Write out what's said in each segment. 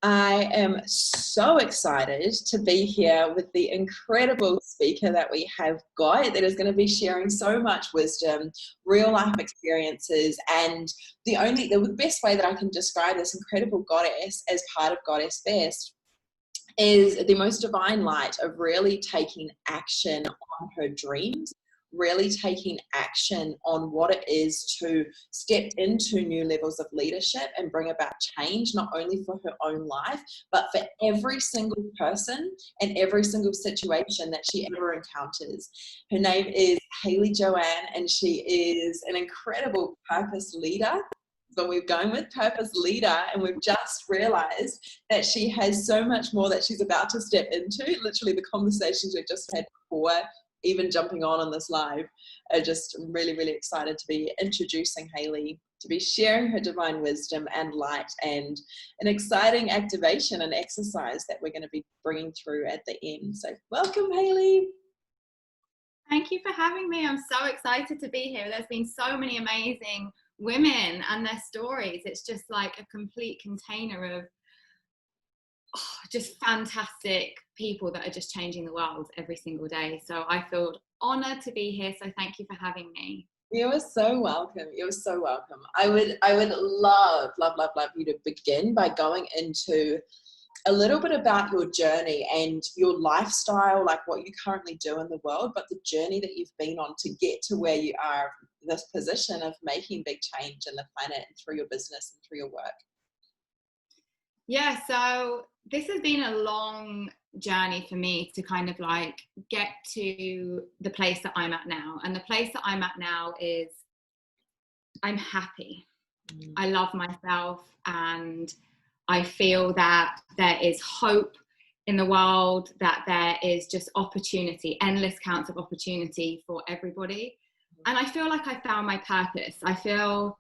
I am so excited to be here with the incredible speaker that we have got that is going to be sharing so much wisdom, real life experiences, and the best way that I can describe this incredible goddess as part of GoddessFest is the most divine light of really taking action on her dreams, really taking action on what it is to step into new levels of leadership and bring about change, not only for her own life, but for every single person and every single situation that she ever encounters. Her name is Hayley Joanne, and she is an incredible purpose leader. But we're going with purpose leader, and we've just realized that she has so much more that she's about to step into. Literally the conversations we've just had before even jumping on this live are just really, really excited to be introducing Hayley, to be sharing her divine wisdom and light, and an exciting activation and exercise that we're going to be bringing through at the end. So welcome, Hayley. Thank you for having me. I'm so excited to be here. There's been so many amazing women and their stories. It's just like a complete container of just fantastic people that are just changing the world every single day. So I feel honored to be here. So thank you for having me. You are so welcome. You're so welcome. I would love you to begin by going into a little bit about your journey and your lifestyle, like what you currently do in the world, but the journey that you've been on to get to where you are, this position of making big change in the planet and through your business and through your work. Yeah, so this has been a long journey for me to kind of like get to the place that I'm at now. And the place that I'm at now is I'm happy. I love myself, and I feel that there is hope in the world, that there is just opportunity, endless counts of opportunity for everybody. And I feel like I found my purpose. I feel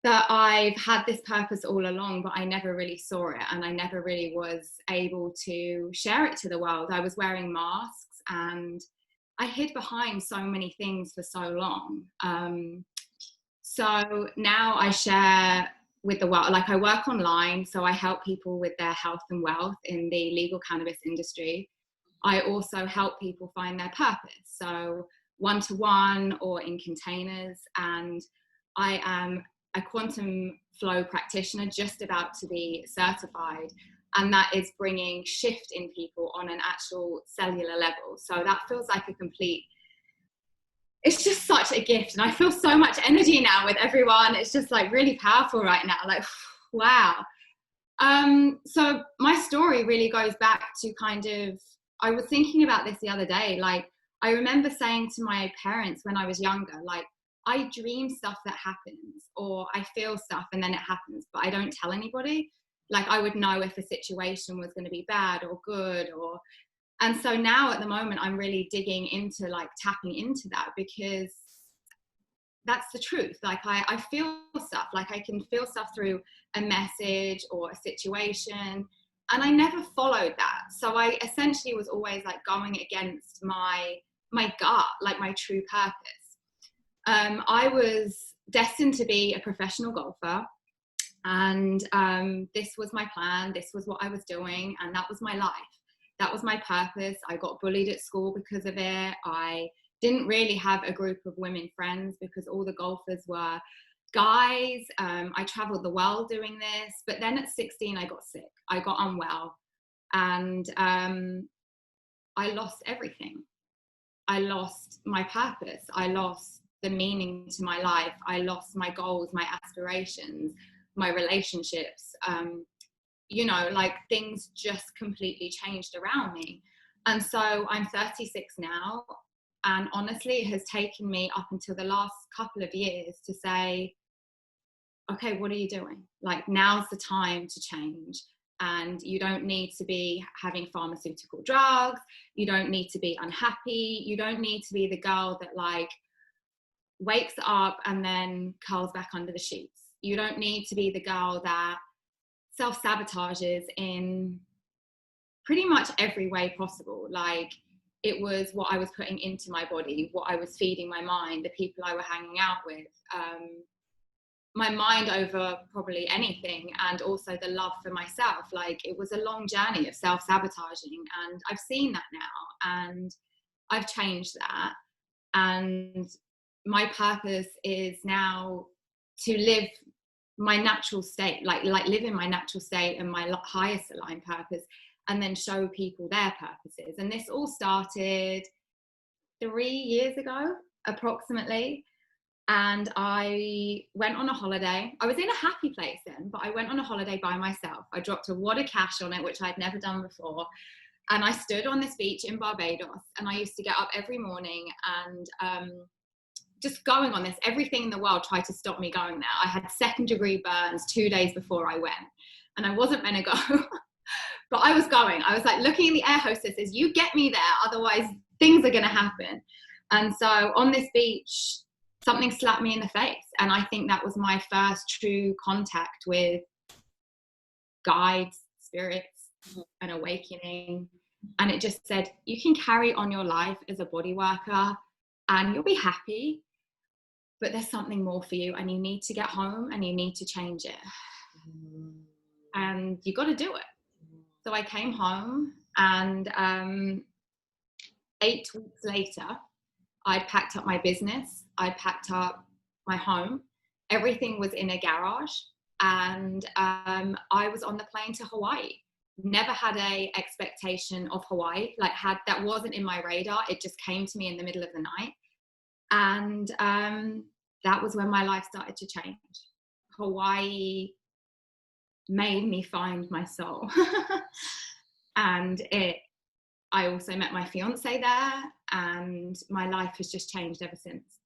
that I've had this purpose all along, but I never really saw it, and I never really was able to share it to the world. I was wearing masks and I hid behind so many things for so long. So now I share with the world, like I work online, so I help people with their health and wealth in the legal cannabis industry. I also help people find their purpose, so one-to-one or in containers, and I am a quantum flow practitioner just about to be certified, and that is bringing shift in people on an actual cellular level. So that feels like a complete, it's just such a gift, and I feel so much energy now with everyone. It's just like really powerful right now, like wow. So my story really goes back to kind of, I was thinking about this the other day, like I remember saying to my parents when I was younger, like I dream stuff that happens, or I feel stuff and then it happens, but I don't tell anybody. Like I would know if a situation was going to be bad or good, or, and so now at the moment I'm really digging into like tapping into that, because that's the truth. Like I feel stuff, like I can feel stuff through a message or a situation, and I never followed that. So I essentially was always like going against my gut, like my true purpose. I was destined to be a professional golfer, and this was my plan, this was what I was doing, and that was my life. That was my purpose. I got bullied at school because of it. I didn't really have a group of women friends because all the golfers were guys. I traveled the world doing this, but then at 16 I got sick, I got unwell, and I lost everything. I lost my purpose, I lost the meaning to my life, I lost my goals, my aspirations, my relationships. You know, like things just completely changed around me. And so I'm 36 now, and honestly it has taken me up until the last couple of years to say, okay, what are you doing? Like now's the time to change. And you don't need to be having pharmaceutical drugs, you don't need to be unhappy, you don't need to be the girl that like wakes up and then curls back under the sheets. You don't need to be the girl that self-sabotages in pretty much every way possible. Like it was what I was putting into my body, what I was feeding my mind, the people I were hanging out with. my mind over probably anything, and also the love for myself. Like, it was a long journey of self-sabotaging, and I've seen that now, and I've changed that. And my purpose is now to live my natural state, like live in my natural state and my highest aligned purpose, and then show people their purposes. And this all started 3 years ago, approximately. And I went on a holiday. I was in a happy place then, but I went on a holiday by myself. I dropped a wad of cash on it, which I'd never done before. And I stood on this beach in Barbados, and I used to get up every morning and just going on this. Everything in the world tried to stop me going there. I had second-degree burns 2 days before I went, and I wasn't meant to go, but I was going. I was like looking at the air hostesses, you get me there, otherwise things are going to happen. And so on this beach, something slapped me in the face. And I think that was my first true contact with guides, spirits, an awakening. And it just said, you can carry on your life as a body worker and you'll be happy, but there's something more for you, and you need to get home and you need to change it. And you got to do it. So I came home, and 8 weeks later, I'd packed up my business, I'd packed up my home, everything was in a garage, and I was on the plane to Hawaii. Never had a expectation of Hawaii, that wasn't in my radar. It just came to me in the middle of the night. And that was when my life started to change. Hawaii made me find my soul. And I also met my fiance there, and my life has just changed ever since.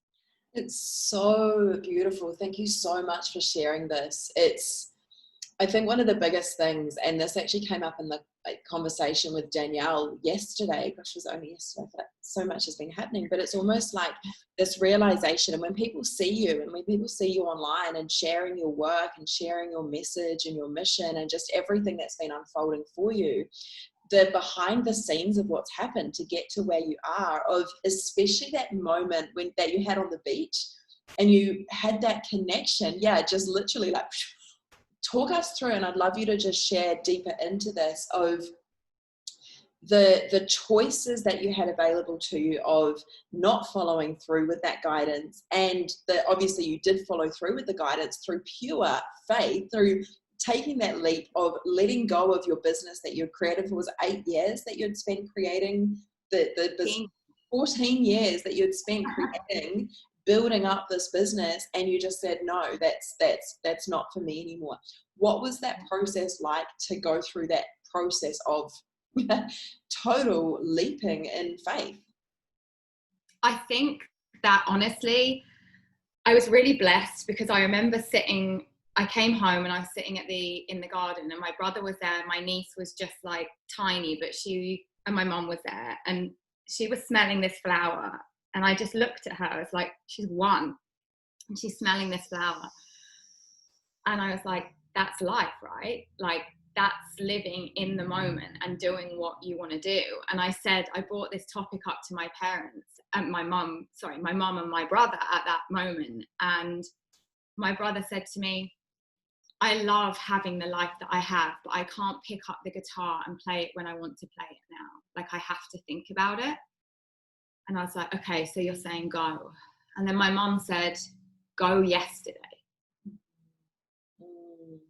It's so beautiful. Thank you so much for sharing this. I think one of the biggest things, and this actually came up in the conversation with Danielle yesterday, gosh, it was only yesterday, but so much has been happening, but it's almost like this realization. And when people see you, and when people see you online and sharing your work and sharing your message and your mission and just everything that's been unfolding for you, the behind the scenes of what's happened to get to where you are, of especially that moment that you had on the beach and you had that connection, just literally like, talk us through, and I'd love you to just share deeper into this, of the choices that you had available to you of not following through with that guidance, and obviously you did follow through with the guidance through pure faith, through taking that leap of letting go of your business that you'd created for, was 8 years that you'd spent creating the 14 years that you'd spent creating, building up this business, and you just said, no, that's not for me anymore. What was that process like to go through that process of total leaping in faith? I think that honestly, I was really blessed, because I remember I came home and I was sitting in the garden, and my brother was there. My niece was just like tiny, and my mum was there, and she was smelling this flower. And I just looked at her. I was like, she's 1 and she's smelling this flower. And I was like, that's life, right? Like, that's living in the moment and doing what you want to do. And I brought this topic up to my parents and my mum and my brother at that moment. And my brother said to me, I love having the life that I have, but I can't pick up the guitar and play it when I want to play it now. Like, I have to think about it. And I was like, okay, so you're saying go. And then my mum said, go yesterday.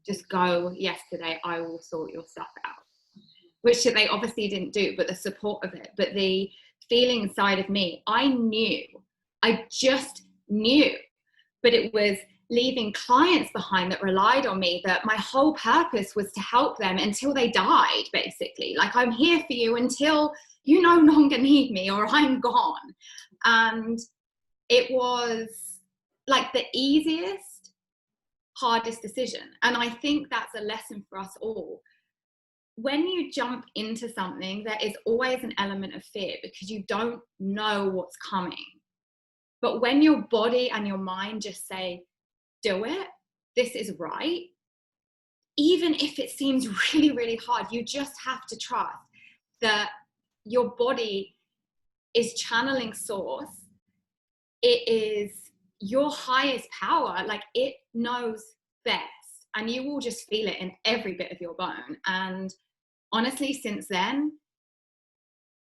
Just go yesterday. I will sort your stuff out. Which they obviously didn't do, but the support of it. But the feeling inside of me, I just knew. But it was leaving clients behind that relied on me, that my whole purpose was to help them until they died, basically. Like, I'm here for you until you no longer need me or I'm gone. And it was like the easiest, hardest decision. And I think that's a lesson for us all. When you jump into something, there is always an element of fear, because you don't know what's coming. But when your body and your mind just say, do it, this is right, even if it seems really, really hard, you just have to trust that your body is channeling source. It is your highest power, like it knows best, and you will just feel it in every bit of your bone. And honestly, since then,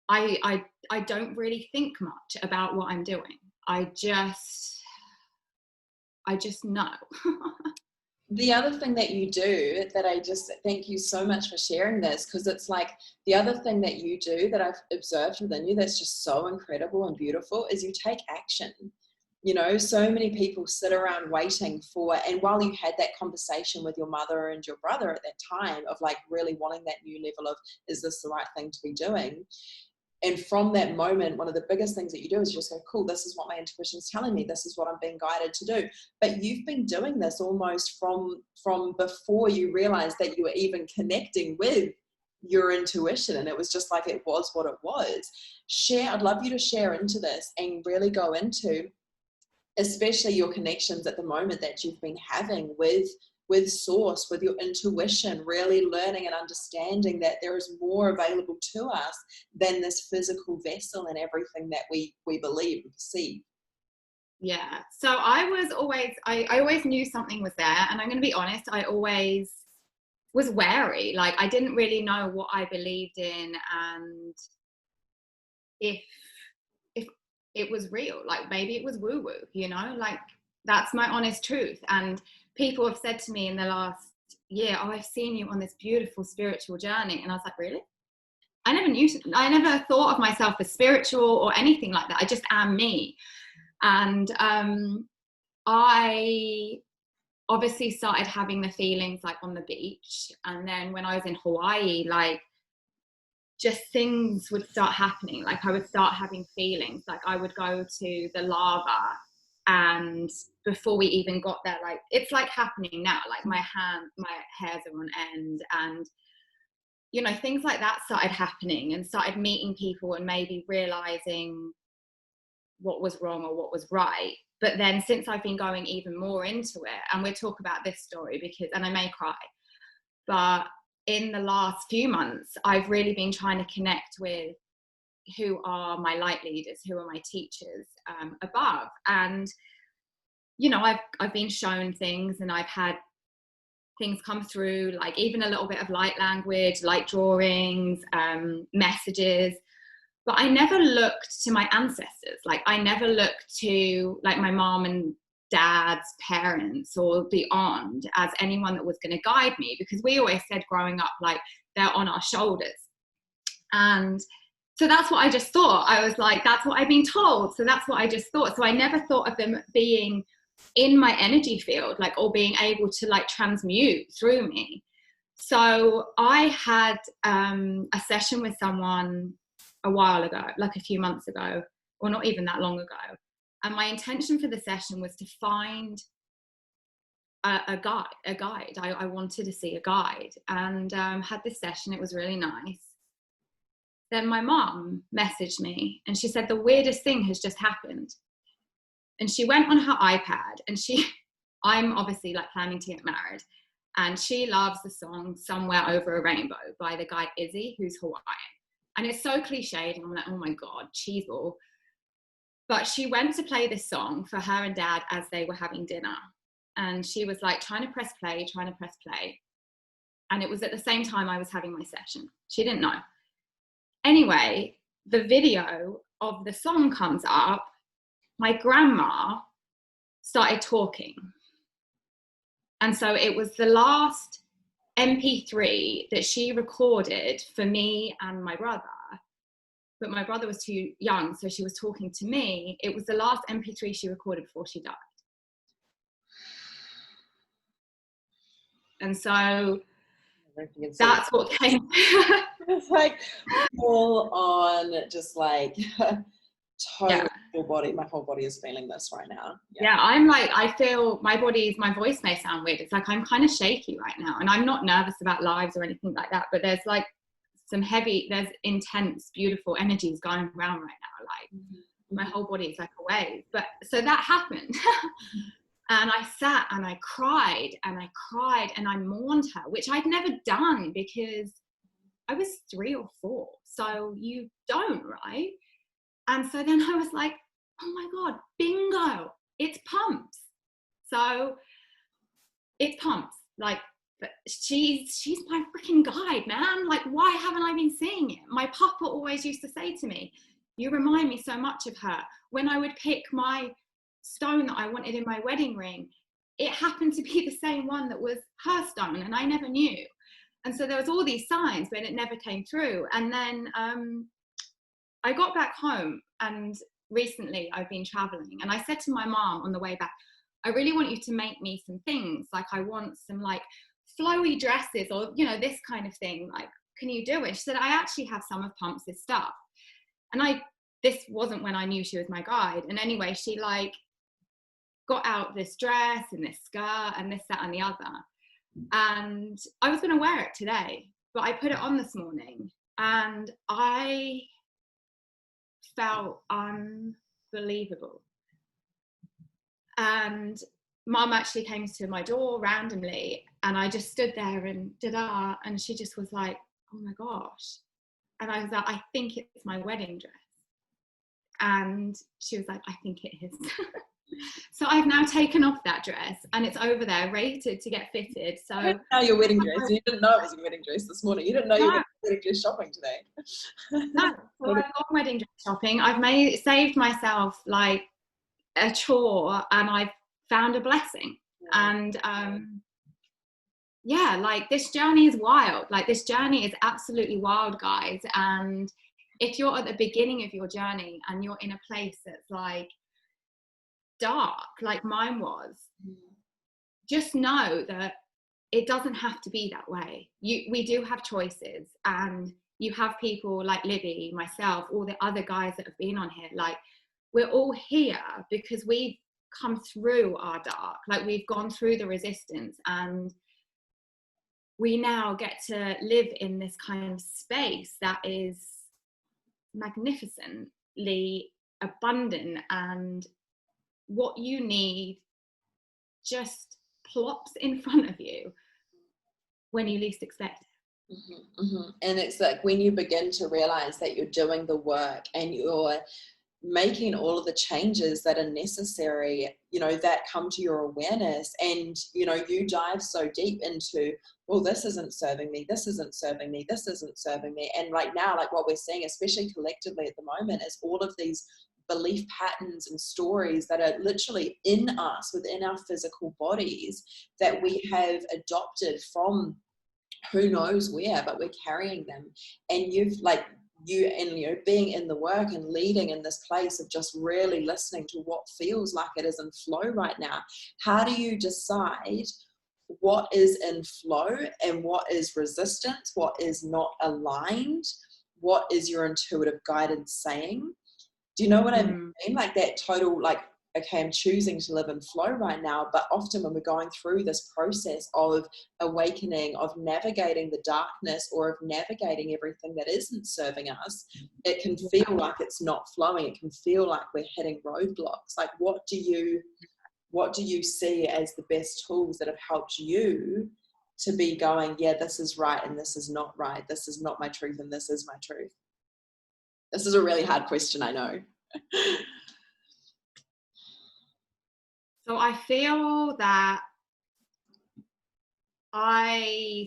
I don't really think much about what I'm doing. I just know. The other thing that you do, that I just thank you so much for sharing this, because it's like the other thing that you do that I've observed within you that's just so incredible and beautiful is you take action. You know, so many people sit around waiting for, and while you had that conversation with your mother and your brother at that time of like really wanting that new level of, is this the right thing to be doing? And from that moment, one of the biggest things that you do is you just go, cool, this is what my intuition is telling me. This is what I'm being guided to do. But you've been doing this almost from before you realized that you were even connecting with your intuition. And it was just like, it was what it was. I'd love you to share into this and really go into, especially your connections at the moment that you've been having with source, with your intuition, really learning and understanding that there is more available to us than this physical vessel and everything that we believe and perceive. Yeah. So I always knew something was there, and I'm going to be honest, I always was wary. Like, I didn't really know what I believed in, and if it was real, like maybe it was woo woo, you know, like that's my honest truth. And people have said to me in the last year, oh, I've seen you on this beautiful spiritual journey. And I was like, really? I never thought of myself as spiritual or anything like that. I just am me. And I obviously started having the feelings like on the beach. And then when I was in Hawaii, like just things would start happening. Like I would start having feelings. Like I would go to the lava, and before we even got there, like it's like happening now, like my hairs are on end, and you know, things like that started happening, and started meeting people and maybe realizing what was wrong or what was right. But then since I've been going even more into it, and we'll talk about this story because, and I may cry, but in the last few months, I've really been trying to connect with who are my light leaders, who are my teachers above. And, you know, I've been shown things, and I've had things come through, like even a little bit of light language, light drawings, messages. But I never looked to my ancestors. Like I never looked to like my mom and dad's parents or beyond as anyone that was going to guide me, because we always said growing up, like they're on our shoulders. And so that's what I just thought. I was like, that's what I've been told. So that's what I just thought. So I never thought of them being in my energy field, like, or being able to like transmute through me. So I had a session with someone a while ago, like a few months ago, or not even that long ago. And my intention for the session was to find a guide. I wanted to see a guide, and had this session. It was really nice. Then my mom messaged me, and she said, the weirdest thing has just happened. And she went on her iPad, and I'm obviously like planning to get married, and she loves the song Somewhere Over a Rainbow by the guy Izzy, who's Hawaiian. And it's so cliched, and I'm like, oh my God, cheeseball. But she went to play this song for her and dad as they were having dinner. And she was like trying to press play. And it was at the same time I was having my session. She didn't know. Anyway, the video of the song comes up. My grandma started talking. And so it was the last MP3 that she recorded for me and my brother. But my brother was too young, so she was talking to me. It was the last MP3 she recorded before she died. And so that's what came. It's like full on, just like totally my whole body is feeling this right now. Yeah, I'm like, I feel my voice may sound weird. It's like I'm kind of shaky right now, and I'm not nervous about lives or anything like that, but there's like there's intense, beautiful energies going around right now. Like my whole body is like a wave. But so that happened. And I sat and I cried and I mourned her, which I'd never done because I was 3 or 4. So you don't, right? And so then I was like, oh my God, bingo. it's pumps. So it's pumps. Like, she's my freaking guide, man. Like, why haven't I been seeing it? My papa always used to say to me, you remind me so much of her. When I would pick my stone that I wanted in my wedding ring, it happened to be the same one that was her stone, and I never knew. And so there was all these signs, but it never came through. And then I got back home, and recently I've been traveling, and I said to my mom on the way back, I really want you to make me some things. Like, I want some like flowy dresses, or, you know, this kind of thing. Like, can you do it? She said, I actually have some of Pumps' stuff. And this wasn't when I knew she was my guide. And anyway, she like got out this dress and this skirt and this, that, and the other. And I was going to wear it today, but I put it on this morning, and I felt unbelievable. And Mum actually came to my door randomly, and I just stood there and and she just was like, oh my gosh. And I was like, I think it's my wedding dress. And she was like, I think it is. So I've now taken off that dress, and it's over there rated to get fitted. So I didn't know your wedding dress. You didn't know it was your wedding dress this morning. You didn't know you were wedding dress shopping today. No, so I've gone wedding dress shopping. I've saved myself like a chore, and I've found a blessing. And yeah, like, this journey is wild. Like, this journey is absolutely wild, guys. And if you're at the beginning of your journey and you're in a place that's like dark, like mine was, just know that it doesn't have to be that way. We do have choices, and you have people like Libby, myself, all the other guys that have been on here. Like, we're all here because we've come through our dark, like, we've gone through the resistance, and we now get to live in this kind of space that is magnificently abundant, and what you need just plops in front of you when you least expect it. Mm-hmm, mm-hmm. And it's like when you begin to realize that you're doing the work and you're making all of the changes that are necessary, you know, that come to your awareness, and, you know, you dive so deep into, well, this isn't serving me, this isn't serving me, this isn't serving me. And like now, like what we're seeing, especially collectively at the moment, is all of these belief patterns and stories that are literally in us, within our physical bodies, that we have adopted from who knows where, but we're carrying them. And you know, being in the work and leading in this place of just really listening to what feels like it is in flow right now. How do you decide what is in flow and what is resistance, what is not aligned, what is your intuitive guidance saying? Do you know what I mean? Like that total, like, okay, I'm choosing to live in flow right now. But often when we're going through this process of awakening, of navigating the darkness, or of navigating everything that isn't serving us, it can feel like it's not flowing. It can feel like we're hitting roadblocks. Like, what do you see as the best tools that have helped you to be going, yeah, this is right and this is not right. This is not my truth and this is my truth. This is a really hard question, I know. So I feel that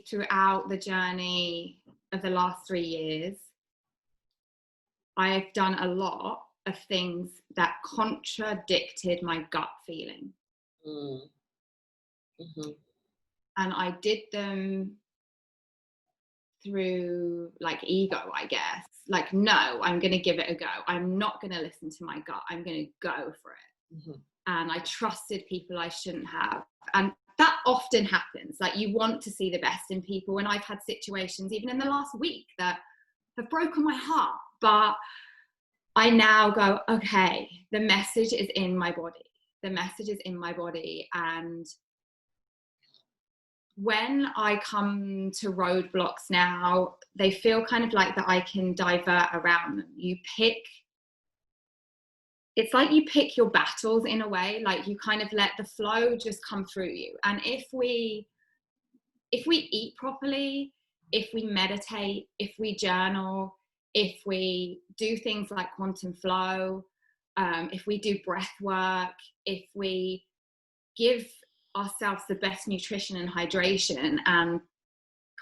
throughout the journey of the last 3 years, I've done a lot of things that contradicted my gut feeling. Mm-hmm. And I did them through like ego, I guess. Like, no, I'm going to give it a go. I'm not going to listen to my gut. I'm going to go for it. Mm-hmm. And I trusted people I shouldn't have. And that often happens. Like, you want to see the best in people. And I've had situations even in the last week that have broken my heart. But I now go, okay, the message is in my body. The message is in my body. And when I come to roadblocks now, they feel kind of like that I can divert around them. It's like you pick your battles in a way, like you kind of let the flow just come through you. And if we eat properly, if we meditate, if we journal, if we do things like quantum flow, if we do breath work, if we give ourselves the best nutrition and hydration and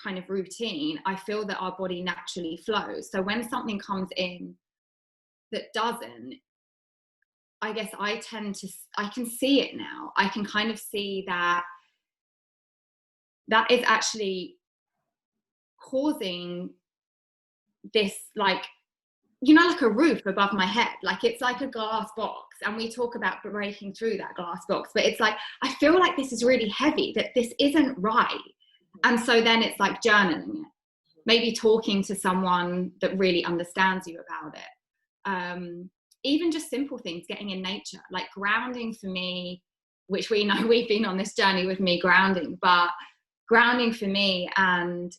kind of routine, I feel that our body naturally flows. So when something comes in that doesn't, I guess I can see it now. I can kind of see that is actually causing this, like, you know, like a roof above my head. Like, it's like a glass box, and we talk about breaking through that glass box, but it's like, I feel like this is really heavy, that this isn't right. And so then it's like journaling it, maybe talking to someone that really understands you about it. Even just simple things, getting in nature, like grounding for me, which we know we've been on this journey with me grounding, but grounding for me and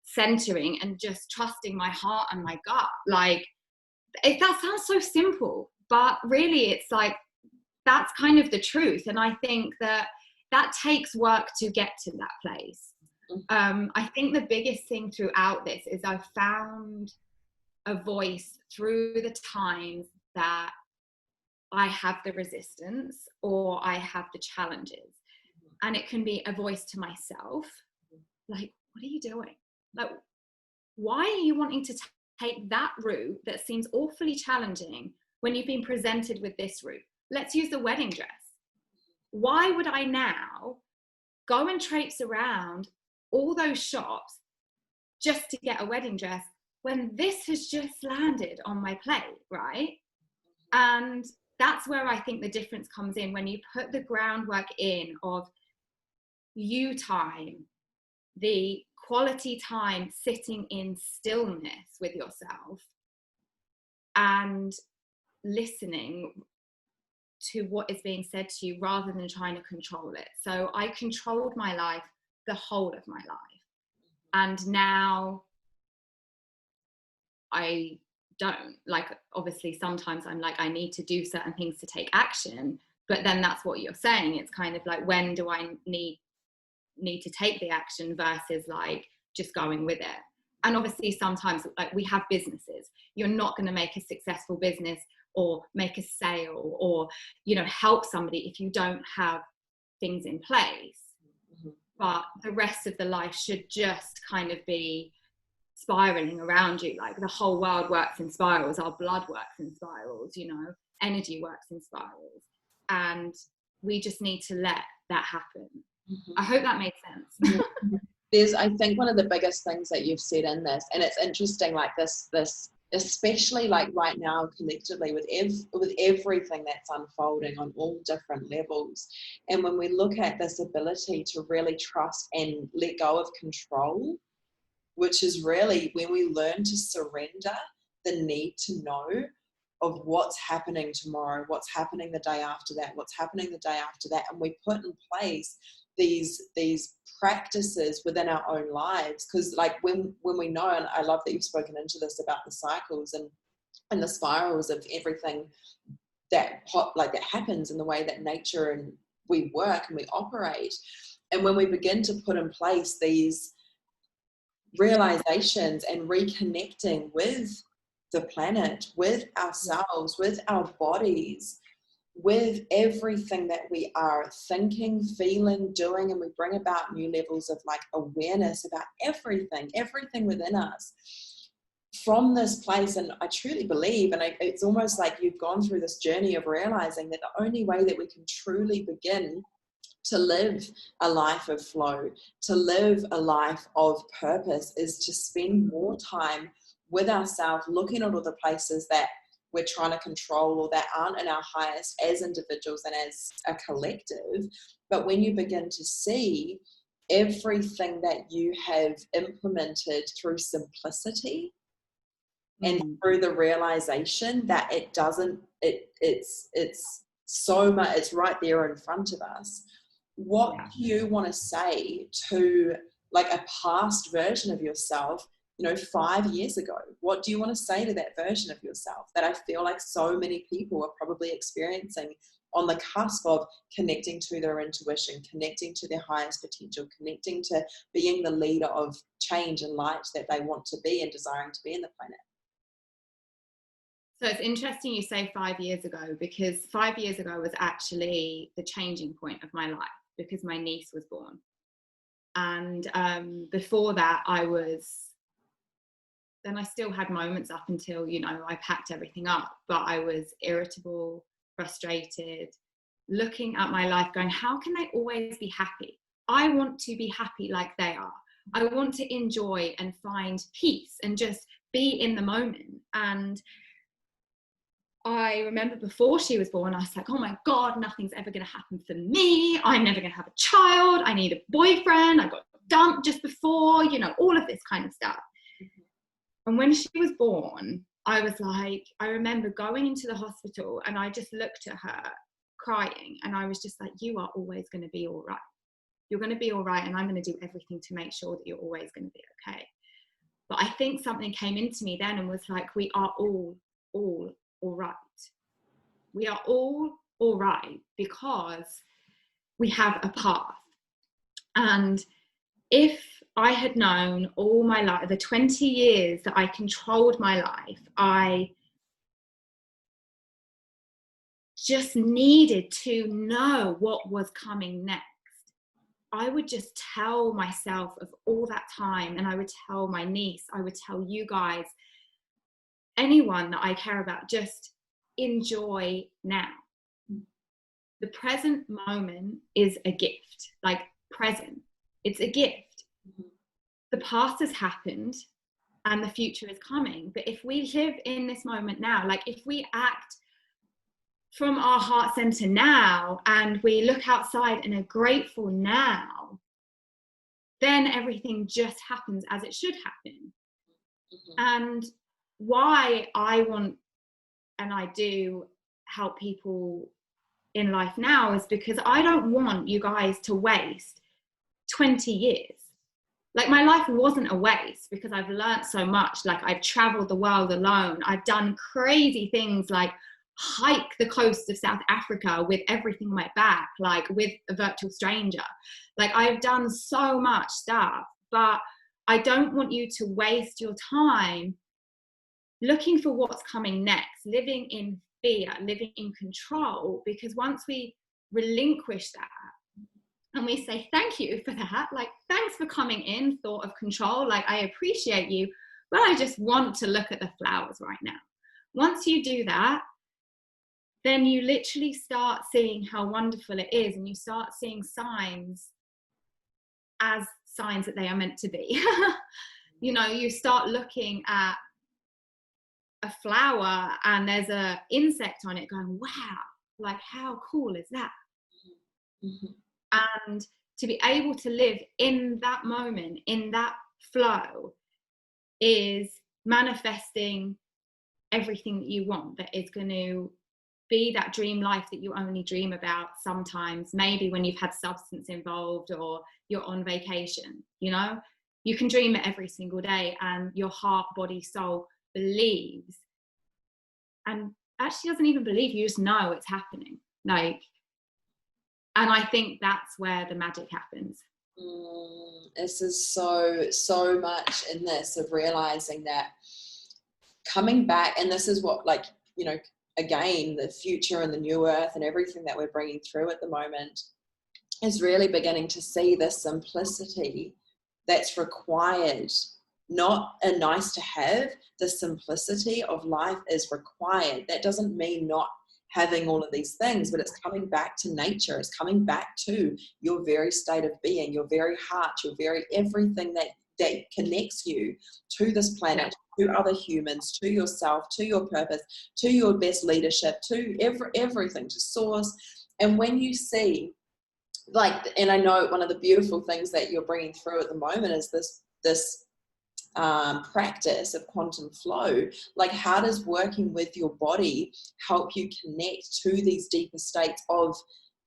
centering and just trusting my heart and my gut. Like, that sounds so simple, but really it's like, that's kind of the truth. And I think that takes work to get to that place. I think the biggest thing throughout this is I've found a voice through the times that I have the resistance or I have the challenges. And it can be a voice to myself, like, what are you doing? Like, why are you wanting to take that route that seems awfully challenging when you've been presented with this route? Let's use the wedding dress. Why would I now go and traipse around all those shops just to get a wedding dress when this has just landed on my plate, right? And that's where I think the difference comes in, when you put the groundwork in of you time, the quality time sitting in stillness with yourself and listening to what is being said to you rather than trying to control it. So I controlled my life the whole of my life, and now I don't. Like, obviously sometimes I'm like, I need to do certain things to take action, but then that's what you're saying. It's kind of like, when do I need to take the action versus like just going with it? And obviously sometimes, like, we have businesses, you're not going to make a successful business or make a sale or, you know, help somebody if you don't have things in place. But the rest of the life should just kind of be spiraling around you. Like, the whole world works in spirals, our blood works in spirals, you know, energy works in spirals, and we just need to let that happen. I hope that makes sense. There's, I think, one of the biggest things that you've said in this, and it's interesting, like this especially like right now collectively with everything that's unfolding on all different levels, and when we look at this ability to really trust and let go of control, which is really when we learn to surrender the need to know of what's happening tomorrow, what's happening the day after that, what's happening the day after that, and we put in place these practices within our own lives. Because like when we know, and I love that you've spoken into this about the cycles and the spirals of everything that happens in the way that nature and we work and we operate, and when we begin to put in place these realizations and reconnecting with the planet, with ourselves, with our bodies, with everything that we are thinking, feeling, doing, and we bring about new levels of like awareness about everything within us from this place. And I truly believe, and it's almost like you've gone through this journey of realizing that the only way that we can truly begin to live a life of flow, to live a life of purpose, is to spend more time with ourselves, looking at all the places that we're trying to control or that aren't in our highest as individuals and as a collective. But when you begin to see everything that you have implemented through simplicity and through the realization that it's so much, it's right there in front of us. What do you want to say to like a past version of yourself, 5 years ago? What do you want to say to that version of yourself that I feel like so many people are probably experiencing on the cusp of connecting to their intuition, connecting to their highest potential, connecting to being the leader of change and light that they want to be and desiring to be in the planet? So it's interesting you say 5 years ago, because 5 years ago was actually the changing point of my life, because my niece was born. And before that, I still had moments up until, I packed everything up, but I was irritable, frustrated, looking at my life going, how can they always be happy? I want to be happy like they are. I want to enjoy and find peace and just be in the moment. And I remember before she was born, I was like, oh my God, nothing's ever going to happen for me. I'm never going to have a child. I need a boyfriend. I got dumped just before, all of this kind of stuff. Mm-hmm. And when she was born, I was like, I remember going into the hospital and I just looked at her crying and I was just like, you are always going to be all right. You're going to be all right. And I'm going to do everything to make sure that you're always going to be okay. But I think something came into me then and was like, we are all right. We are all right because we have a path. And if I had known all my life, the 20 years that I controlled my life, I just needed to know what was coming next. I would just tell myself of all that time, and I would tell my niece, I would tell you guys, anyone that I care about, just enjoy now. The present moment is a gift, like present, it's a gift. Mm-hmm. The past has happened and the future is coming. But if we live in this moment now, like if we act from our heart center now and we look outside and are grateful now, then everything just happens as it should happen. Mm-hmm. And why I want, and I do help people in life now, is because I don't want you guys to waste 20 years. Like my life wasn't a waste because I've learned so much. Like I've traveled the world alone. I've done crazy things like hike the coast of South Africa with everything on my back, like with a virtual stranger. Like I've done so much stuff, but I don't want you to waste your time looking for what's coming next, living in fear, living in control, because once we relinquish that and we say thank you for that, like thanks for coming in, thought of control, like I appreciate you, but I just want to look at the flowers right now. Once you do that, then you literally start seeing how wonderful it is, and you start seeing signs as signs that they are meant to be. You start looking at a flower and there's an insect on it going, wow, like how cool is that? Mm-hmm. And to be able to live in that moment, in that flow, is manifesting everything that you want, that is going to be that dream life that you only dream about sometimes, maybe when you've had substance involved or you're on vacation. You can dream it every single day, and your heart, body, soul believes, and actually doesn't even believe, you just know it's happening. And I think that's where the magic happens. This is so much in this, of realizing that coming back, and this is what, again, the future and the new earth and everything that we're bringing through at the moment is really beginning to see the simplicity that's required. Not a nice to have, the simplicity of life is required. That doesn't mean not having all of these things, but it's coming back to nature. It's coming back to your very state of being, your very heart, your very everything that connects you to this planet, to other humans, to yourself, to your purpose, to your best leadership, to everything, to source. And when you see, and I know one of the beautiful things that you're bringing through at the moment is this practice of quantum flow. Like, how does working with your body help you connect to these deeper states of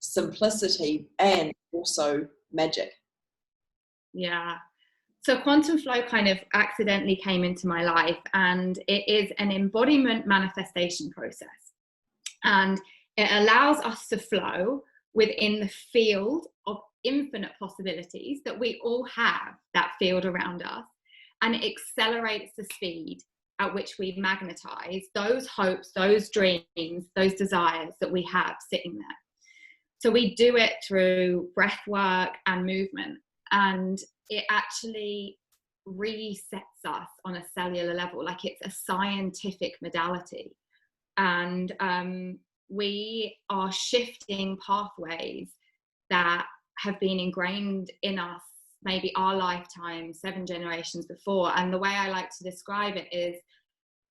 simplicity and also magic? Yeah. So quantum flow kind of accidentally came into my life, and it is an embodiment manifestation process. And it allows us to flow within the field of infinite possibilities that we all have, that field around us. And it accelerates the speed at which we magnetize those hopes, those dreams, those desires that we have sitting there. So we do it through breath work and movement, and it actually resets us on a cellular level. Like, it's a scientific modality, and we are shifting pathways that have been ingrained in us, maybe our lifetime, 7 generations before. And the way I like to describe it is,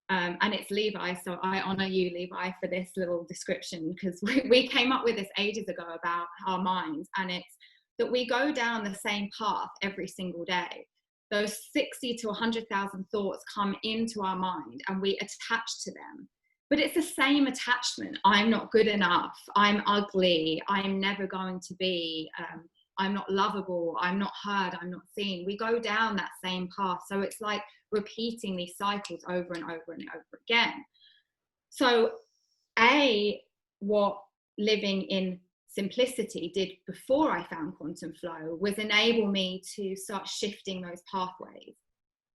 and it's Levi, so I honor you, Levi, for this little description, because we came up with this ages ago about our minds, and it's that we go down the same path every single day. Those 60 to 100,000 thoughts come into our mind and we attach to them. But it's the same attachment. I'm not good enough. I'm ugly. I'm never going to be. I'm not lovable. I'm not heard. I'm not seen. We go down that same path. So it's like repeating these cycles over and over and over again. So what living in simplicity did before I found quantum flow was enable me to start shifting those pathways.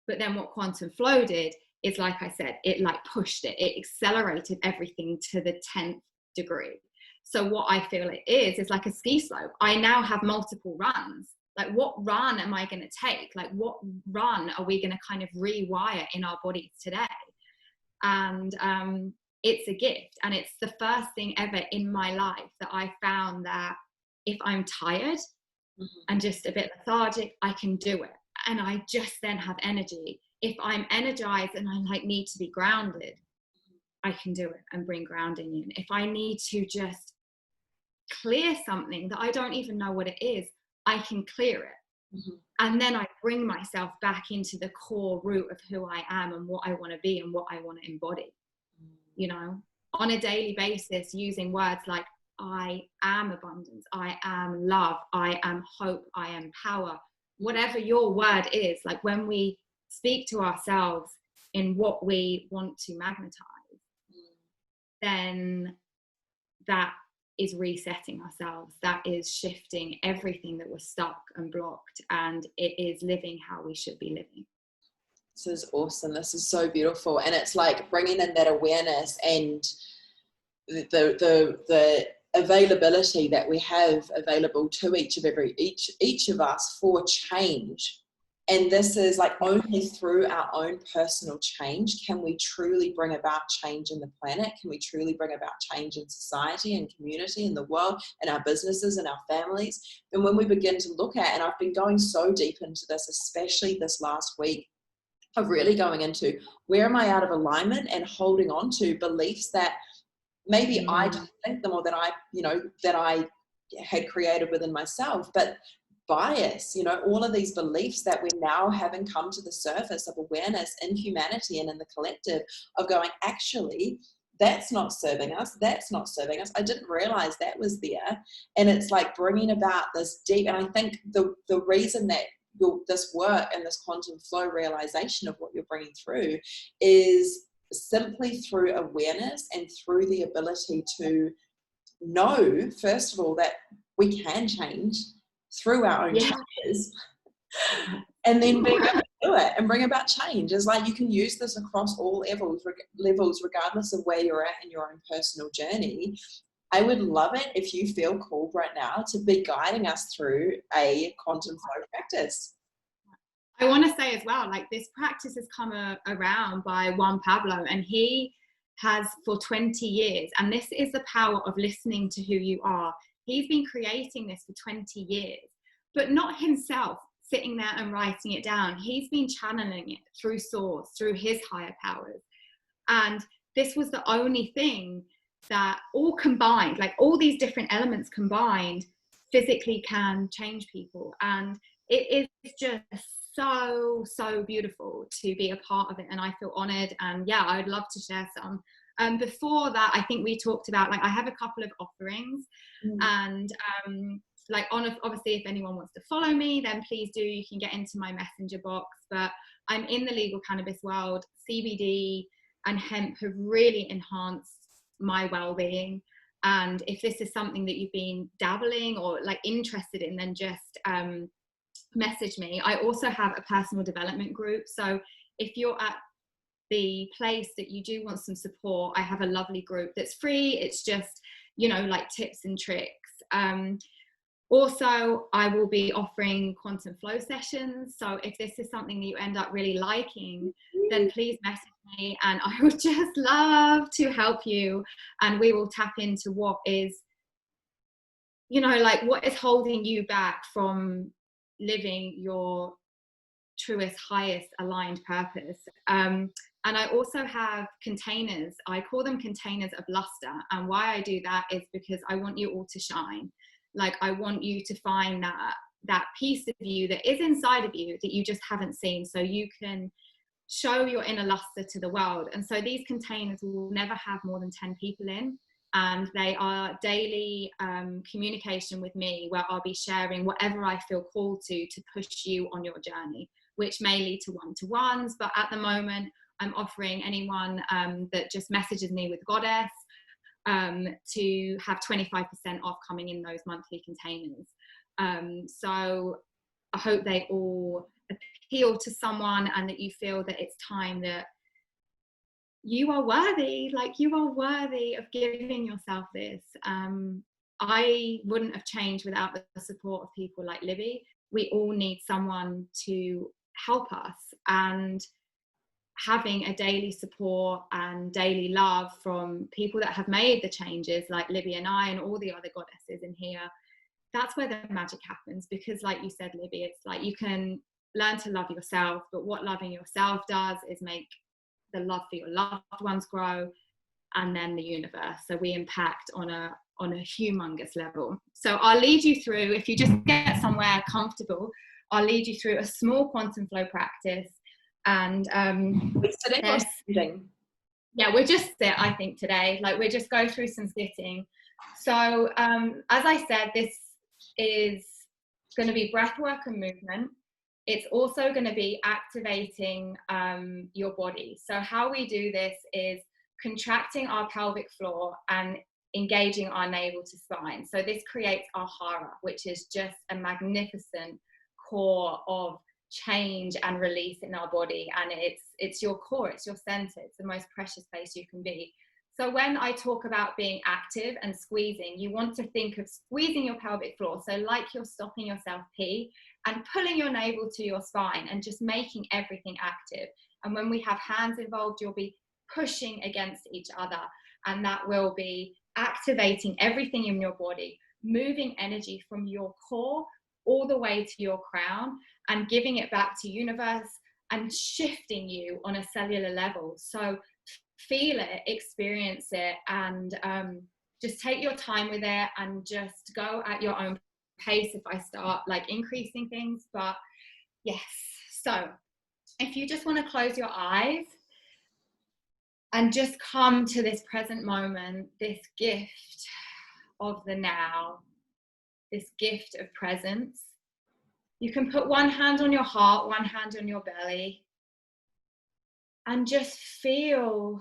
But then what quantum flow did is, like I said, it like pushed it. It accelerated everything to the 10th degree. So what I feel it is like a ski slope. I now have multiple runs. Like, what run am I going to take? Like, what run are we going to kind of rewire in our bodies today? And it's a gift. And it's the first thing ever in my life that I found that if I'm tired and just a bit lethargic, I can do it. And I just then have energy. If I'm energized and I like need to be grounded, I can do it and bring grounding in. If I need to just clear something that I don't even know what it is, I can clear it. And then I bring myself back into the core root of who I am and what I want to be and what I want to embody, you know, on a daily basis, using words like, I am abundance, I am love, I am hope, I am power. Whatever your word is, like when we speak to ourselves in what we want to magnetize, then that is resetting ourselves. That is shifting everything that was stuck and blocked, and it is living how we should be living. This is awesome. This is so beautiful. And it's like bringing in that awareness and the availability that we have available to each of us for change. And this is like only through our own personal change can we truly bring about change in the planet. Can we truly bring about change in society and community, in the world, in our businesses and our families. And when we begin to look at, and I've been going so deep into this, especially this last week, of really going into where am I out of alignment and holding on to beliefs that maybe I didn't think them, or that I had created within myself, but bias, all of these beliefs that we now haven't come to the surface of awareness in humanity and in the collective of going, actually, that's not serving us. That's not serving us. I didn't realize that was there. And it's like bringing about this deep, and I think the reason that this work and this quantum flow realization of what you're bringing through is simply through awareness and through the ability to know, first of all, that we can change through our own changes, and then being able to do it and bring about change. Is like you can use this across all levels, regardless of where you're at in your own personal journey. I would love it if you feel called right now to be guiding us through a quantum flow practice. I want to say as well, like this practice has come around by Juan Pablo, and he has for 20 years, and this is the power of listening to who you are. He's been creating this for 20 years, but not himself sitting there and writing it down. He's been channeling it through source, through his higher powers. And this was the only thing that all combined, like all these different elements combined, physically can change people. And it is just so beautiful to be a part of it. And I feel honored. And yeah, I would love to share some. Before that, I think we talked about, like, I have a couple of offerings, and like obviously if anyone wants to follow me, then please do. You can get into my messenger box. But I'm in the legal cannabis world. CBD and hemp have really enhanced my well-being. And if this is something that you've been dabbling or like interested in, then just message me. I also have a personal development group. So if you're at the place that you do want some support, I have a lovely group that's free. It's just, you know, like tips and tricks. Also, I will be offering quantum flow sessions. So if this is something that you end up really liking, then please message me and I would just love to help you. And we will tap into what is, you know, like what is holding you back from living your truest, highest aligned purpose. And I also have containers. I call them containers of luster. And why I do that is because I want you all to shine. Like, I want you to find that piece of you that is inside of you that you just haven't seen, so you can show your inner luster to the world. And so these containers will never have more than 10 people in, and they are daily communication with me, where I'll be sharing whatever I feel called to push you on your journey, which may lead to one-to-ones. But at the moment, I'm offering anyone that just messages me with Goddess to have 25% off coming in those monthly containers. So I hope they all appeal to someone, and that you feel that it's time that you are worthy, like you are worthy of giving yourself this. I wouldn't have changed without the support of people like Libby. We all need someone to help us, and having a daily support and daily love from people that have made the changes, like Libby and I and all the other goddesses in here, that's where the magic happens. Because like you said, Libby, it's like you can learn to love yourself, but what loving yourself does is make the love for your loved ones grow, and then the universe. So we impact on a humongous level. So I'll lead you through, if you just get somewhere comfortable, I'll lead you through a small quantum flow practice. And yeah, we'll just sit, I think, today. Like, we'll just go through some sitting. So as I said, this is going to be breath work and movement. It's also going to be activating your body. So how we do this is contracting our pelvic floor and engaging our navel to spine. So this creates our hara, which is just a magnificent core of change and release in our body. And it's your core, it's your center, it's the most precious place you can be. So when I talk about being active and squeezing, you want to think of squeezing your pelvic floor. So like you're stopping yourself pee, and pulling your navel to your spine and just making everything active. And when we have hands involved, you'll be pushing against each other, and that will be activating everything in your body, moving energy from your core all the way to your crown and giving it back to universe and shifting you on a cellular level. So feel it, experience it, and just take your time with it and just go at your own pace if I start like increasing things. But yes, so if you just want to close your eyes and just come to this present moment, this gift of the now, this gift of presence. You can put one hand on your heart, one hand on your belly, and just feel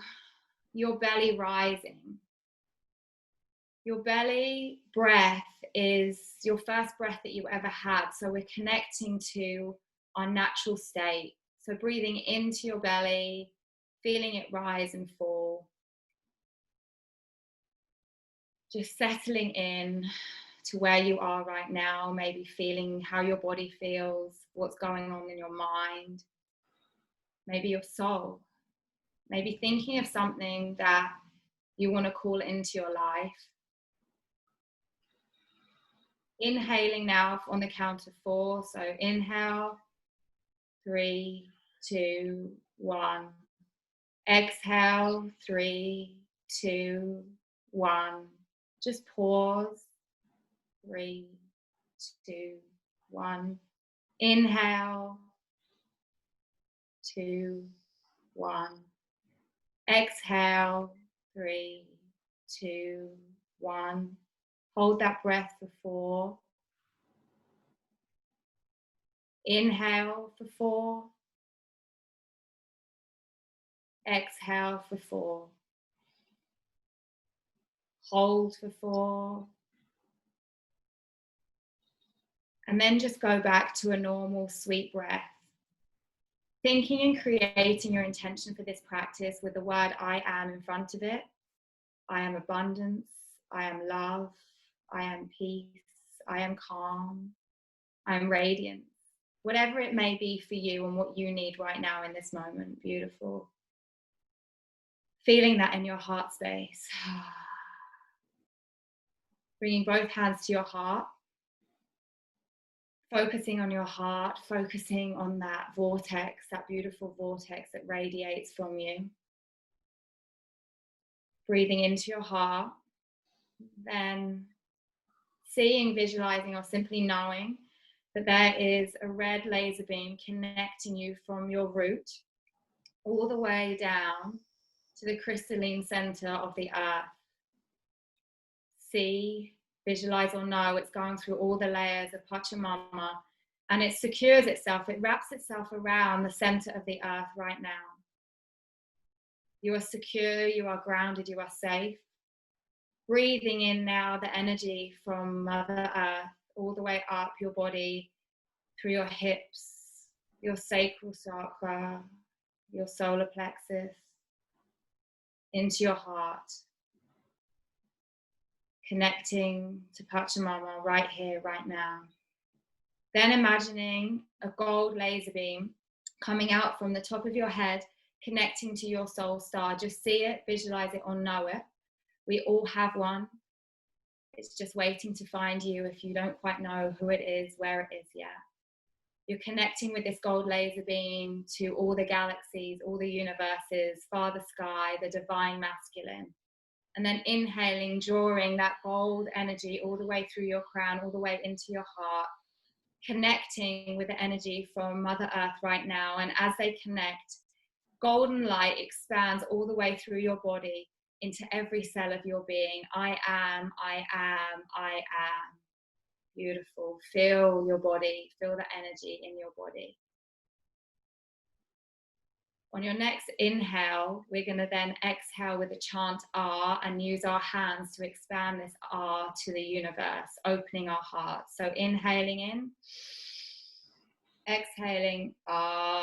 your belly rising. Your belly breath is your first breath that you ever had. So we're connecting to our natural state. So breathing into your belly, feeling it rise and fall. Just settling in to where you are right now, maybe feeling how your body feels, what's going on in your mind, maybe your soul, maybe thinking of something that you want to call into your life. Inhaling now on the count of 4. So inhale, 3, 2, 1. Exhale, 3, 2, 1. Just pause. 3, 2, 1. Inhale, 2, 1. Exhale, 3, 2, 1. Hold that breath for 4. Inhale for 4. Exhale for 4. Hold for 4. And then just go back to a normal sweet breath. thinking and creating your intention for this practice with the word I am in front of it. I am abundance, I am love, I am peace, I am calm, I am radiance. Whatever it may be for you and what you need right now in this moment. Beautiful. Feeling that in your heart space. Bringing both hands to your heart. Focusing on your heart, focusing on that vortex, that beautiful vortex that radiates from you. Breathing into your heart, then seeing, visualizing, or simply knowing that there is a red laser beam connecting you from your root all the way down to the crystalline center of the earth. See, visualize, or know it's going through all the layers of Pachamama, and it secures itself, it wraps itself around the center of the earth right now. You are secure, you are grounded, you are safe. Breathing in now the energy from Mother Earth all the way up your body, through your hips, your sacral chakra, your solar plexus, into your heart. Connecting to Pachamama right here, right now. Then imagining a gold laser beam coming out from the top of your head, connecting to your soul star. Just see it, visualize it, or know it. We all have one. It's just waiting to find you if you don't quite know who it is, where it is yet. You're connecting with this gold laser beam to all the galaxies, all the universes, Father Sky, the divine masculine. And then inhaling, drawing that gold energy all the way through your crown, all the way into your heart, connecting with the energy from Mother Earth right now. And as they connect, golden light expands all the way through your body into every cell of your being. I am, I am, I am. Beautiful. Feel your body, feel the energy in your body. On your next inhale, we're going to then exhale with a chant R and use our hands to expand this R to the universe, opening our heart. So inhaling in, exhaling R.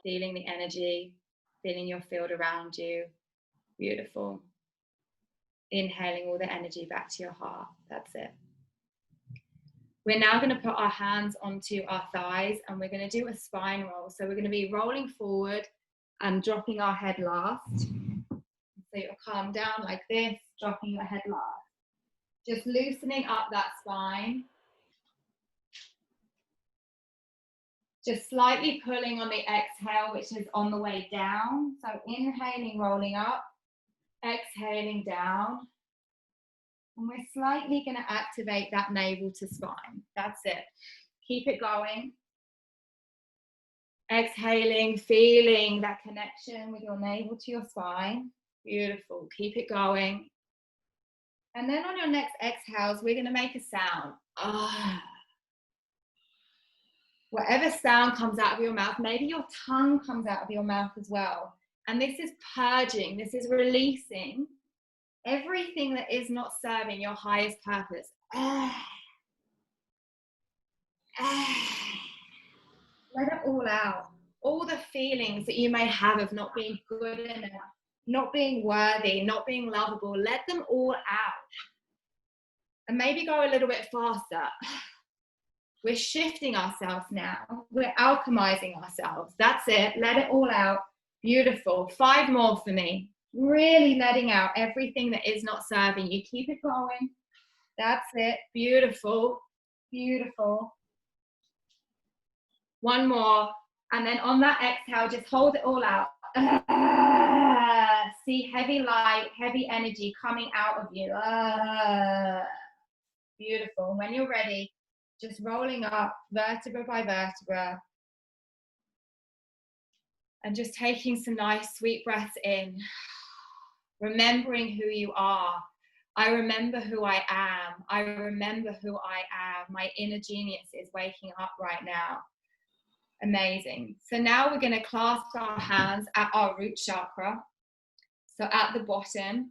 Feeling the energy, feeling your field around you. Beautiful. Inhaling all the energy back to your heart. That's it. We're now going to put our hands onto our thighs and we're going to do a spine roll. So we're going to be rolling forward and dropping our head last. So you'll calm down like this, dropping your head last. Just loosening up that spine. Just slightly pulling on the exhale, which is on the way down. So inhaling, rolling up, exhaling down. And we're slightly going to activate that navel to spine. That's it. Keep it going. Exhaling, feeling that connection with your navel to your spine. Beautiful. Keep it going. And then on your next exhales, we're going to make a sound. Whatever sound comes out of your mouth, maybe your tongue comes out of your mouth as well. And this is purging, this is releasing everything that is not serving your highest purpose. Let it all out. All the feelings that you may have of not being good enough, not being worthy, not being lovable, let them all out. And maybe go a little bit faster. We're shifting ourselves now. We're alchemizing ourselves. That's it. Let it all out. Beautiful. 5 more for me. Really letting out everything that is not serving you. Keep it going. That's it. Beautiful. Beautiful. 1 more. And then on that exhale, just hold it all out. See heavy light, heavy energy coming out of you. Beautiful. When you're ready, just rolling up vertebra by vertebra and just taking some nice sweet breaths in, remembering who you are. I remember who I am. I remember who I am. My inner genius is waking up right now. Amazing. So now we're going to clasp our hands at our root chakra, so at the bottom,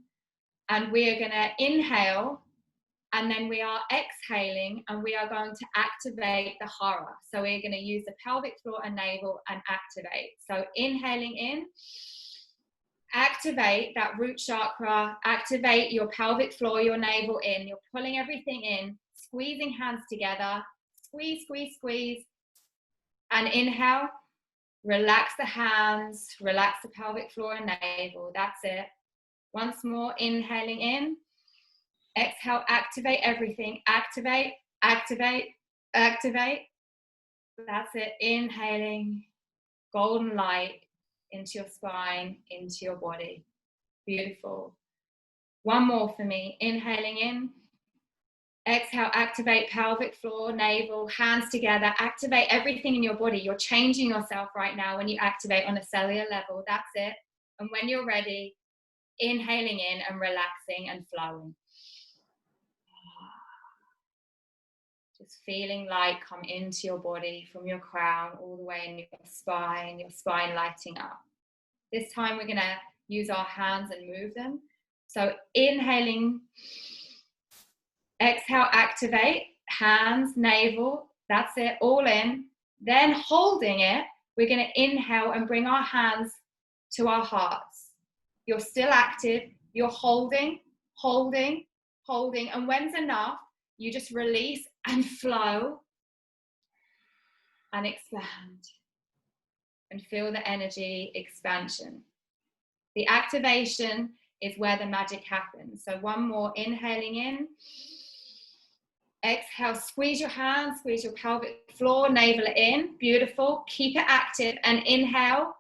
and we are going to inhale, and then we are exhaling, and we are going to activate the hara. So we're going to use the pelvic floor and navel and activate. So inhaling in, activate that root chakra, activate your pelvic floor, your navel in. You're pulling everything in, squeezing hands together, squeeze, squeeze, squeeze. And inhale, relax the hands, relax the pelvic floor and navel. That's it. Once more, inhaling in. Exhale, activate everything. Activate, activate, activate. That's it. Inhaling, golden light into your spine, into your body. Beautiful. One more for me. Inhaling in. Exhale, activate pelvic floor, navel, hands together. Activate everything in your body. You're changing yourself right now when you activate on a cellular level. That's it. And when you're ready, inhaling in and relaxing and flowing. Just feeling light come into your body from your crown all the way in your spine lighting up. This time we're going to use our hands and move them. So inhaling, exhale, activate, hands, navel, that's it, all in. Then holding it, we're going to inhale and bring our hands to our hearts. You're still active, you're holding, holding, holding, and when's enough, you just release and flow and expand and feel the energy expansion. The activation is where the magic happens. So one more, inhaling in. Exhale, squeeze your hands, squeeze your pelvic floor, navel it in. Beautiful. Keep it active and inhale.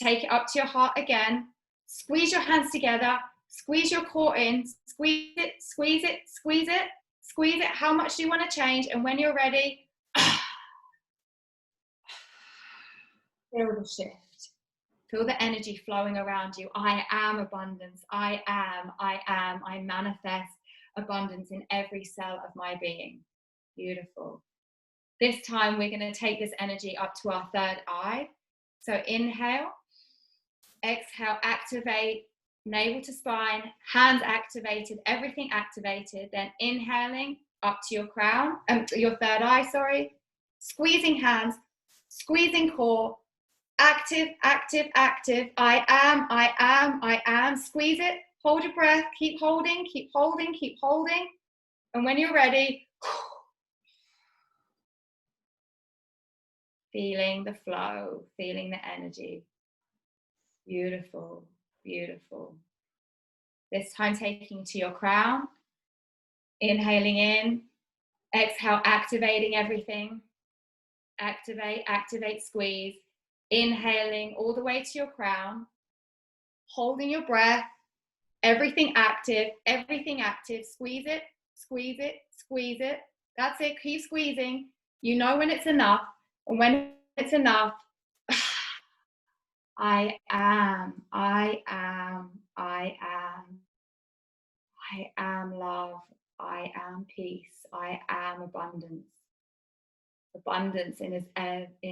Take it up to your heart again. Squeeze your hands together. Squeeze your core in. Squeeze it, squeeze it, squeeze it, squeeze it. How much do you want to change? And when you're ready, feel the shift. Feel the energy flowing around you. I am abundance. I manifest abundance in every cell of my being. Beautiful. This time we're going to take this energy up to our third eye. So inhale, exhale, activate, navel to spine, hands activated, everything activated. Then inhaling up to your crown, your third eye, sorry. Squeezing hands, squeezing core, active, active, active. I am. Squeeze it. Hold your breath, keep holding, keep holding, keep holding. And when you're ready, feeling the flow, feeling the energy. Beautiful, beautiful. This time taking to your crown, inhaling in, exhale, activating everything. Activate, activate, squeeze. Inhaling all the way to your crown, holding your breath. Everything active, squeeze it, squeeze it, squeeze it. That's it, keep squeezing. You know when it's enough, and when it's enough, I am love, I am peace, I am abundance. Abundance in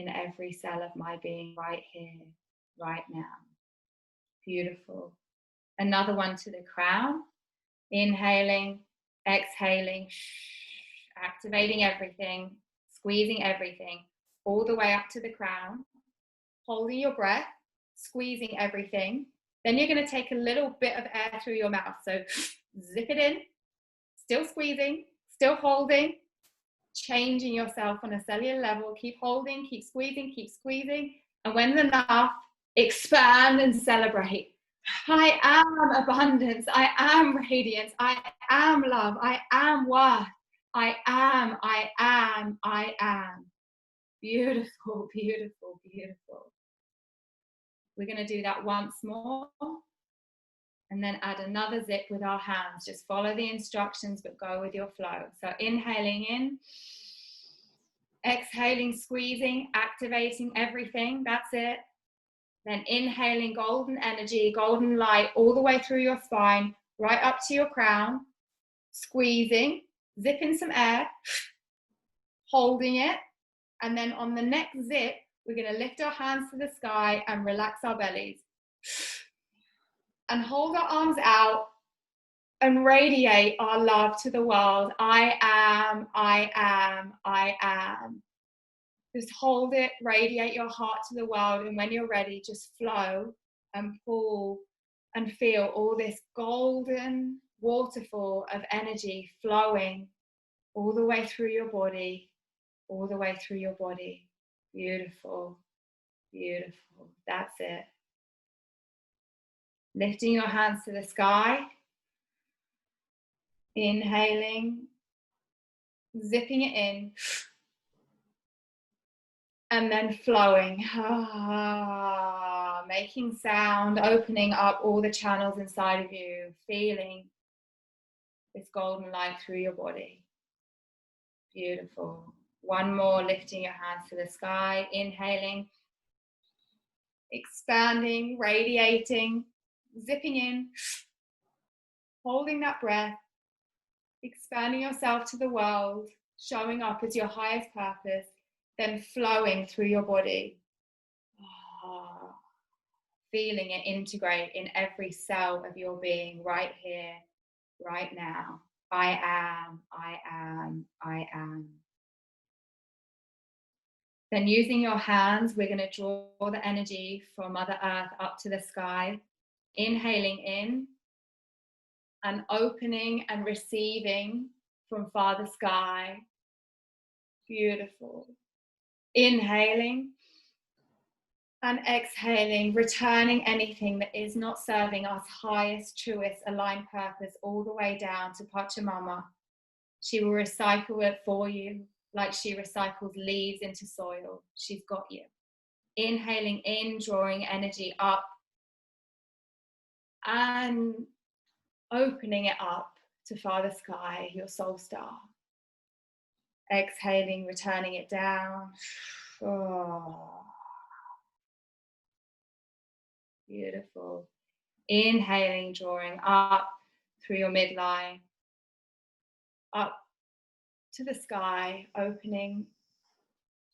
every cell of my being right here, right now. Beautiful. Another one to the crown. Inhaling, exhaling, activating everything, squeezing everything, all the way up to the crown. Holding your breath, squeezing everything. Then you're going to take a little bit of air through your mouth. So zip it in, still squeezing, still holding, changing yourself on a cellular level. Keep holding, keep squeezing. And when enough, expand and celebrate. I am abundance. I am radiance. I am love. I am worth. I am. Beautiful, beautiful, beautiful. We're going to do that once more. And then add another zip with our hands. Just follow the instructions, but go with your flow. So inhaling in. Exhaling, squeezing, activating everything. That's it. Then inhaling golden energy, golden light all the way through your spine, right up to your crown. Squeezing, zipping some air, holding it, And then on the next zip, we're going to lift our hands to the sky and relax our bellies. And hold our arms out and radiate our love to the world. I am, I am, I am. Just hold it, radiate your heart to the world. And when you're ready, just flow and pull and feel all this golden waterfall of energy flowing all the way through your body, all the way through your body. Beautiful, beautiful. That's it. Lifting your hands to the sky. Inhaling, zipping it in, and then flowing. Making sound, opening up all the channels inside of you, feeling this golden light through your body. Beautiful. One more, lifting your hands to the sky, inhaling, expanding, radiating, zipping in, holding that breath, expanding yourself to the world, showing up as your highest purpose, then flowing through your body. Feeling it integrate in every cell of your being right here, right now. I am, I am, I am. Then using your hands, we're going to draw the energy from Mother Earth up to the sky. Inhaling in and opening and receiving from Father Sky. Beautiful. Inhaling and exhaling, returning anything that is not serving us highest, truest, aligned purpose all the way down to Pachamama. She will recycle it for you like she recycles leaves into soil. She's got you. Inhaling in, drawing energy up and opening it up to Father Sky, your soul star. Exhaling, returning it down. Oh. Beautiful. Inhaling, drawing up through your midline, up to the sky, opening,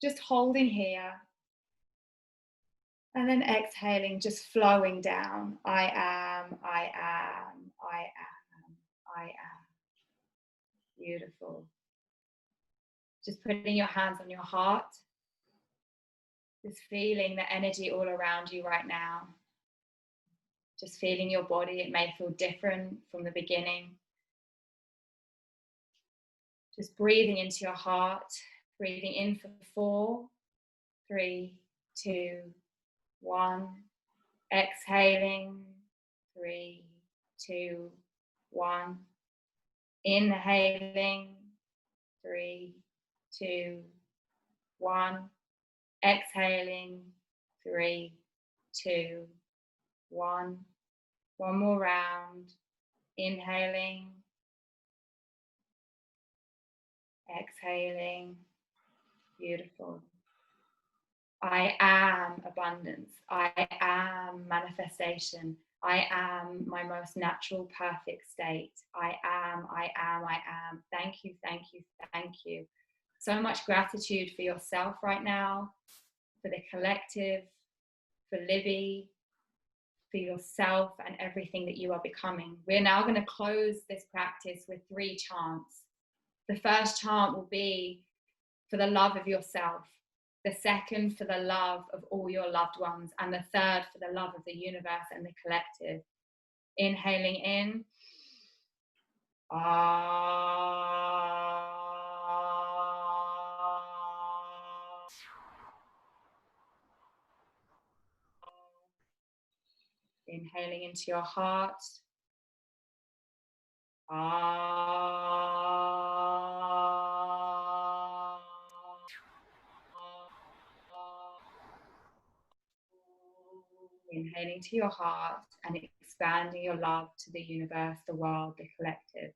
just holding here. And then exhaling, just flowing down. I am, I am, I am, I am. Beautiful. Just putting your hands on your heart. Just feeling the energy all around you right now. Just feeling your body. It may feel different from the beginning. Just breathing into your heart. Breathing in for 4, 3, 2, 1. Exhaling. 3, 2, 1. Inhaling. 3, 2, 1. Exhaling. 3, 2, 1. One more round. Inhaling. Exhaling. Beautiful. I am abundance. I am manifestation. I am my most natural, perfect state. I am, I am, I am. Thank you, thank you, thank you. So much gratitude for yourself right now, for the collective, for Libby, for yourself and everything that you are becoming. We're now going to close this practice with 3 chants. The first chant will be for the love of yourself. The second for the love of all your loved ones. And the third for the love of the universe and the collective. Inhaling in. Inhaling into your heart. Inhaling to your heart and expanding your love to the universe, the world, the collective.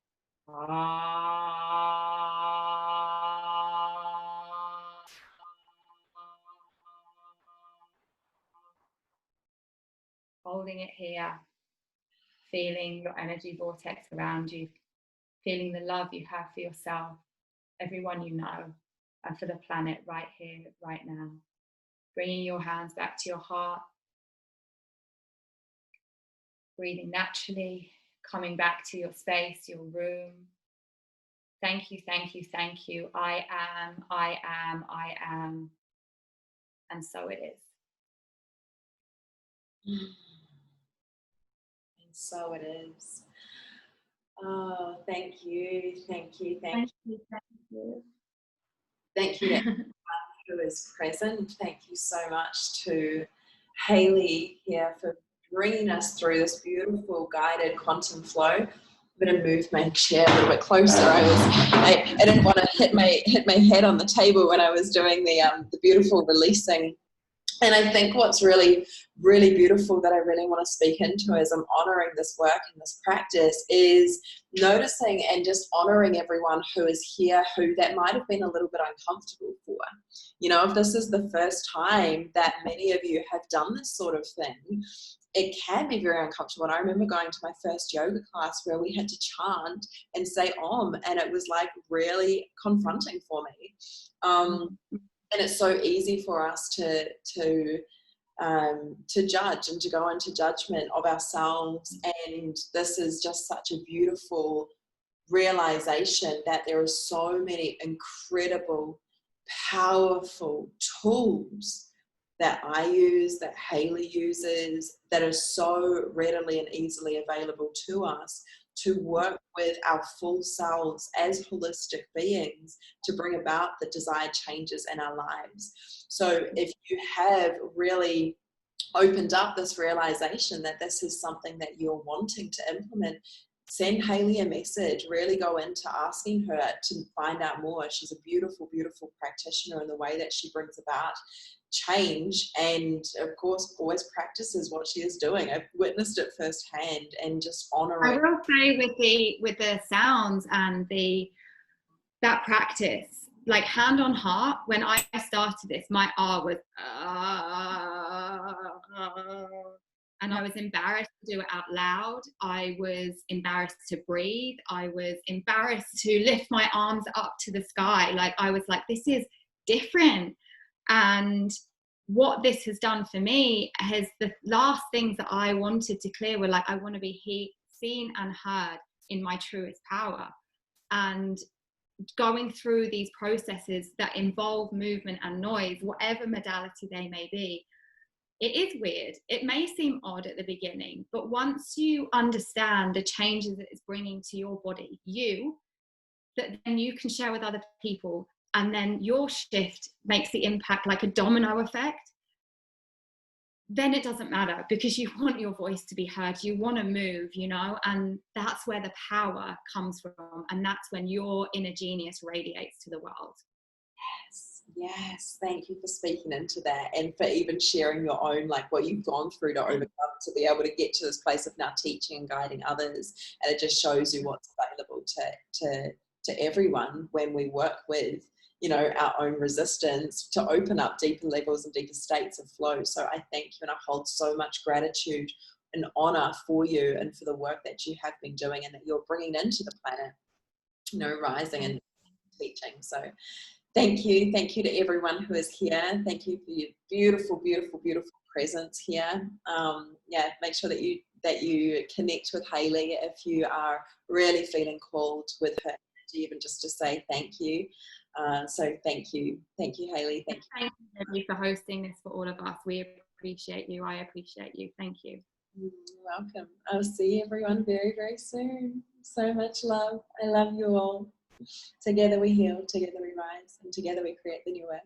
Holding it here, feeling your energy vortex around you, feeling the love you have for yourself, everyone you know. and for the planet right here, right now. Bringing your hands back to your heart. Breathing naturally, coming back to your space, your room. Thank you, thank you, thank you. I am, I am, I am. And so it is. And so it is. Oh, thank you, thank you, thank you. Thank you. Thank you to everyone who is present. Thank you so much to Hayley here for bringing us through this beautiful guided quantum flow. I'm going to move my chair a little bit closer. I didn't want to hit my head on the table when I was doing the beautiful releasing. And I think what's really, really beautiful that I really want to speak into as I'm honoring this work and this practice is noticing and just honoring everyone who is here who that might have been a little bit uncomfortable for. You know, if this is the first time that many of you have done this sort of thing, it can be very uncomfortable. And I remember going to my first yoga class where we had to chant and say Om, and it was like really confronting for me. And it's so easy for us to judge and to go into judgment of ourselves. And this is just such a beautiful realization that there are so many incredible, powerful tools that I use, that Hayley uses, that are so readily and easily available to us to work with our full selves as holistic beings to bring about the desired changes in our lives. So if you have really opened up this realization that this is something that you're wanting to implement, send Hayley a message, really go into asking her to find out more. She's a beautiful, beautiful practitioner in the way that she brings about change, and of course always practices what she is doing. I've witnessed it firsthand, and just honoring. I will say with the sounds and that practice, like hand on heart, when I started this, my R was and I was embarrassed to do it out loud. I was embarrassed to breathe. I was embarrassed to lift my arms up to the sky. Like I was like, this is different. And what this has done for me has, the last things that I wanted to clear were like, I want to be seen and heard in my truest power. And going through these processes that involve movement and noise, whatever modality they may be, it is weird. It may seem odd at the beginning, but once you understand the changes that it's bringing to your body, that then you can share with other people, and then your shift makes the impact like a domino effect, then it doesn't matter, because you want your voice to be heard, you want to move, you know, and that's where the power comes from, and that's when your inner genius radiates to the world. Yes, thank you for speaking into that, and for even sharing your own, like what you've gone through to overcome to be able to get to this place of now teaching and guiding others. And it just shows you what's available to everyone when we work with, you know, our own resistance to open up deeper levels and deeper states of flow. So I thank you, and I hold so much gratitude and honor for you and for the work that you have been doing and that you're bringing into the planet, you know, rising and teaching. So thank you to everyone who is here. Thank you for your beautiful, beautiful, beautiful presence here. Make sure that you connect with Hayley if you are really feeling called with her energy, even just to say thank you. So thank you, Hayley. Thank you, Libby, for hosting this for all of us. We appreciate you. I appreciate you. Thank you. You're welcome. I'll see everyone very, very soon. So much love. I love you all. Together we heal, together we rise, and together we create the new way.